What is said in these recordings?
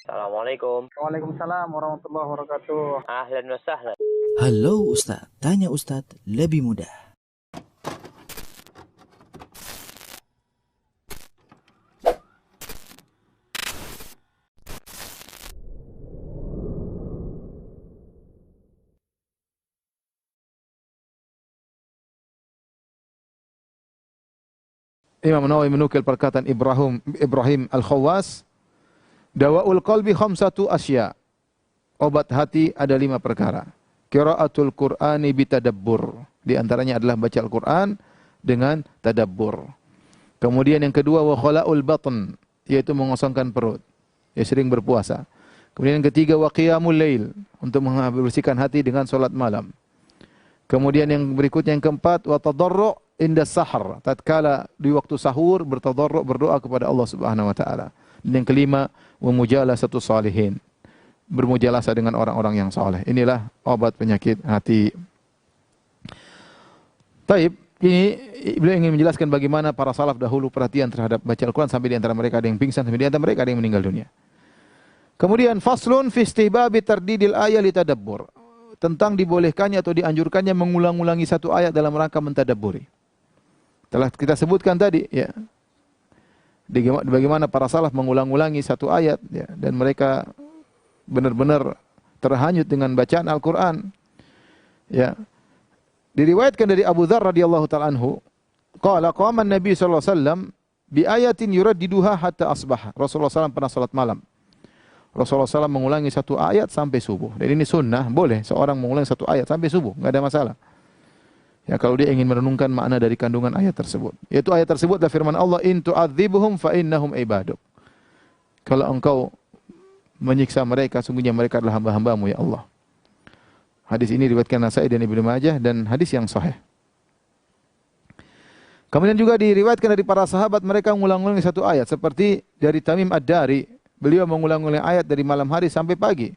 Assalamualaikum. Waalaikumsalam warahmatullahi wabarakatuh. Ahlan wa sahlan. Halo Ustaz, tanya Ustaz lebih mudah. Imam Nawawi menukil perkataan Ibrahim Al-Khawwas, dawaul qalbi khamsatu asya. Obat hati ada 5 perkara. Qiraatul Qur'ani bitadabbur. Di antaranya adalah baca Al-Qur'an dengan tadabbur. Kemudian yang kedua wa khala'ul batn, yaitu mengosongkan perut. Ya, sering berpuasa. Kemudian yang ketiga wa qiyamul lail, untuk membersihkan hati dengan salat malam. Kemudian yang berikutnya yang keempat wa tadarru' inda sahar, tatkala di waktu sahur bertadarru' berdoa kepada Allah Subhanahu wa taala. Dan yang kelima wa mujalasatu salihin, bermujalasah dengan orang-orang yang saleh. Inilah obat penyakit hati. Taib, ini beliau ingin menjelaskan bagaimana para salaf dahulu perhatian terhadap baca Al-Quran, sampai di antara mereka ada yang pingsan, sampai di antara mereka ada yang meninggal dunia. Kemudian faslun fi istihbabi tardidil ayat litadabbur, tentang dibolehkannya atau dianjurkannya mengulang-ulangi satu ayat dalam rangka mentadabburi. Telah kita sebutkan tadi, ya, bagaimana para salaf mengulang-ulangi satu ayat, ya, dan mereka benar-benar terhanyut dengan bacaan Al-Quran. Ya. Diriwayatkan dari Abu Dzar radhiyallahu ta'ala anhu, qala qama an-nabi sallallahu alaihi wasallam bi ayatin yuraddiduha hatta asbah. Rasulullah SAW pernah salat malam. Rasulullah SAW mengulangi satu ayat sampai subuh. Dan ini sunnah, boleh seorang mengulangi satu ayat sampai subuh, enggak ada masalah. Ya, kalau dia ingin merenungkan makna dari kandungan ayat tersebut. Yaitu ayat tersebut adalah firman Allah, in tu'adzibhum fa innahum ibaduk. Kalau engkau menyiksa mereka, sungguhnya mereka adalah hamba-hambamu ya Allah. Hadis ini diriwayatkan Nasa'i dan Ibnu Majah dan hadis yang sahih. Kemudian juga diriwayatkan dari para sahabat mereka mengulang-ulangi satu ayat, seperti dari Tamim Ad-Dari, beliau mengulang-ulangi ayat dari malam hari sampai pagi.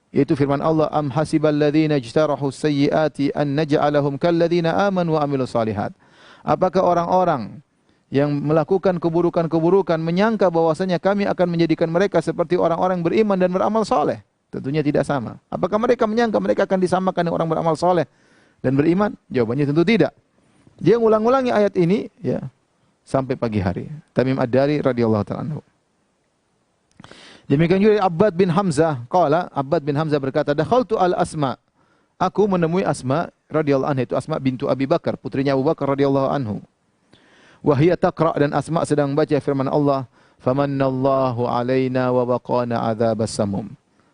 Yaitu firman Allah, am hasibal ladzina ijtarahu sayyiati an naj'alahum kal ladzina amanu wa amilus solihat. Apakah orang-orang yang melakukan keburukan-keburukan menyangka bahwasanya kami akan menjadikan mereka seperti orang-orang beriman dan beramal soleh? Tentunya tidak sama. Apakah mereka menyangka mereka akan disamakan dengan orang beramal soleh dan beriman? Jawabannya tentu tidak. Dia mengulang-ulangi ayat ini, ya, sampai pagi hari. Tamim Ad-Dari radhiyallahu ta'ala anhu. Demikian juga Abbad bin Hamzah, qala, Abbad bin Hamzah berkata, dakhaltu al-Asma. Aku menemui Asma radhiyallahu anha, itu Asma bintu Abi Bakar, putrinya Abu Bakar radhiyallahu anhu. Wa hiya taqra, dan Asma sedang baca firman Allah, famannallahu alaina wa waqana adzabas samum.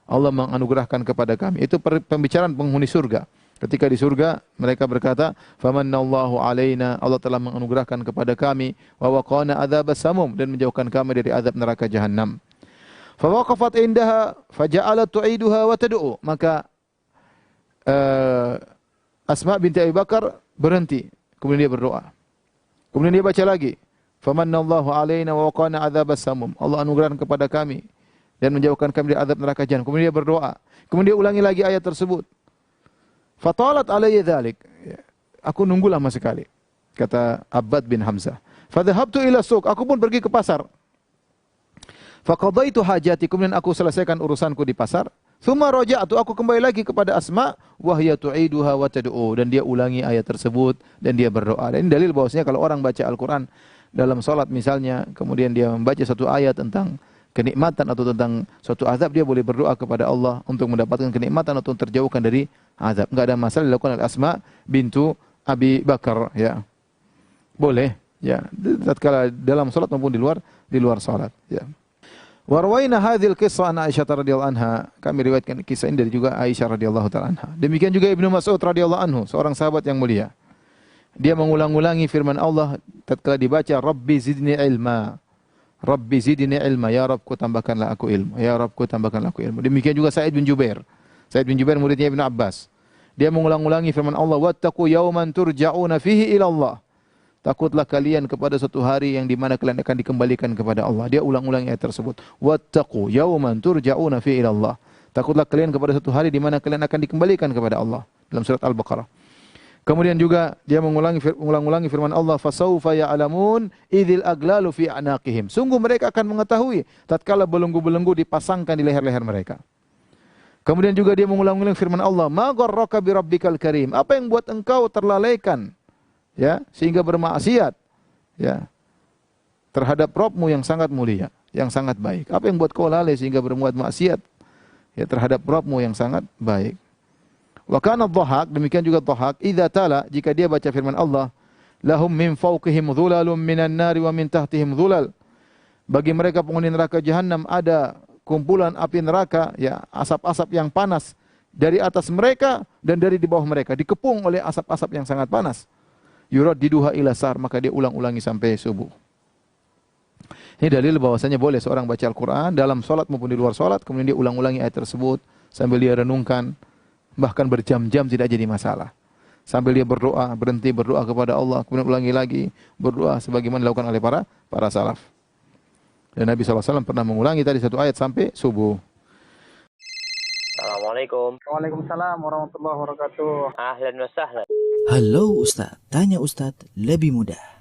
Allah menganugerahkan kepada kami. Itu pembicaraan penghuni surga. Ketika di surga mereka berkata, famannallahu alaina, Allah telah menganugerahkan kepada kami, wa waqana adzabas samum, dan menjauhkan kami dari azab neraka jahanam. Fawaqafat indaha faja'alat tu'iduha wa tad'u. Maka Asma binti Abi Bakar berhenti, kemudian dia berdoa. Kemudian dia baca lagi, famannallahu alaina wa waqana adzabas samum. Allah anugerahkan kepada kami dan menjauhkan kami dari azab neraka jahanam. Kemudian dia berdoa. Kemudian dia ulangi lagi ayat tersebut. Fatalat alayya dzalik. Aku nunggu lama sekali, kata Abbad bin Hamzah. Fadhahabtu ila suq. Aku pun pergi ke pasar. Faqadaitu hajati, kemudian aku selesaikan urusanku di pasar. Tsumma raja'tu, aku kembali lagi kepada Asma, wa hiya tu'iduha wa tad'u, dan dia ulangi ayat tersebut dan dia berdoa. Dan ini dalil bahwasanya kalau orang baca Al-Qur'an dalam salat misalnya, kemudian dia membaca satu ayat tentang kenikmatan atau tentang suatu azab, dia boleh berdoa kepada Allah untuk mendapatkan kenikmatan atau terjauhkan dari azab. Enggak ada masalah dilakukan oleh Asma bintu Abi Bakar, ya. Boleh, ya, tatkala dalam salat maupun di luar salat, ya. Wa rawaina hadhil qissah an Aisyah radhiyallahu anha. Kami riwayatkan kisah ini dari juga Aisyah radhiyallahu ta'ala anha. Demikian juga Ibnu Mas'ud radhiyallahu anhu, seorang sahabat yang mulia. Dia mengulang-ulangi firman Allah tatkala dibaca, Rabbi zidni ilma. Rabbi zidni ilma, ya Rabbku tambahkanlah aku ilmu. Ya Rabbku tambahkanlah aku ilmu. Demikian juga Sa'id bin Jubair. Sa'id bin Jubair muridnya Ibnu Abbas. Dia mengulang-ulangi firman Allah, wattaqu yawman turja'una fihi ila Allah. Takutlah kalian kepada suatu hari yang di mana kalian akan dikembalikan kepada Allah. Dia ulang-ulangi ayat tersebut. Wattaqu yawman turja'una fihi ila Allah. Takutlah kalian kepada suatu hari di mana kalian akan dikembalikan kepada Allah. Dalam surat Al-Baqarah. Kemudian juga dia mengulang-ulangi firman Allah, fasaufa ya'lamun idzil aglalu fi anaqihim. Sungguh mereka akan mengetahui tatkala belenggu-belenggu dipasangkan di leher-leher mereka. Kemudian juga dia mengulang-ulang firman Allah, ma gharraka bi rabbikal karim. Apa yang buat engkau terlalaikan ya sehingga bermaksiat ya terhadap Rabbmu yang sangat mulia, yang sangat baik. Apa yang buat kau lalai sehingga berbuat maksiat ya terhadap Rabbmu yang sangat baik. Wa kana dhahak, demikian juga dhahak, idza tala, jika dia baca firman Allah, lahum min fawqihim dhulalun minan nari wa min tahtihim dhulal. Bagi mereka penghuni neraka jahanam ada kumpulan api neraka, ya, asap-asap yang panas dari atas mereka dan dari di bawah mereka, dikepung oleh asap-asap yang sangat panas. Yuraddiduha ila sar, maka dia ulang-ulangi sampai subuh. Ini dalil bahwasanya boleh seorang baca Al-Qur'an dalam salat maupun di luar salat, kemudian dia ulang-ulangi ayat tersebut sambil dia renungkan. Bahkan berjam-jam tidak jadi masalah. Sambil dia berdoa, berhenti berdoa kepada Allah, kemudian ulangi lagi berdoa sebagaimana dilakukan oleh para salaf. Dan Nabi SAW pernah mengulangi tadi satu ayat sampai subuh. Assalamualaikum. Waalaikumsalam warahmatullahi wabarakatuh. Ahlan wa sahlan. Halo Ustaz, tanya Ustaz lebih mudah.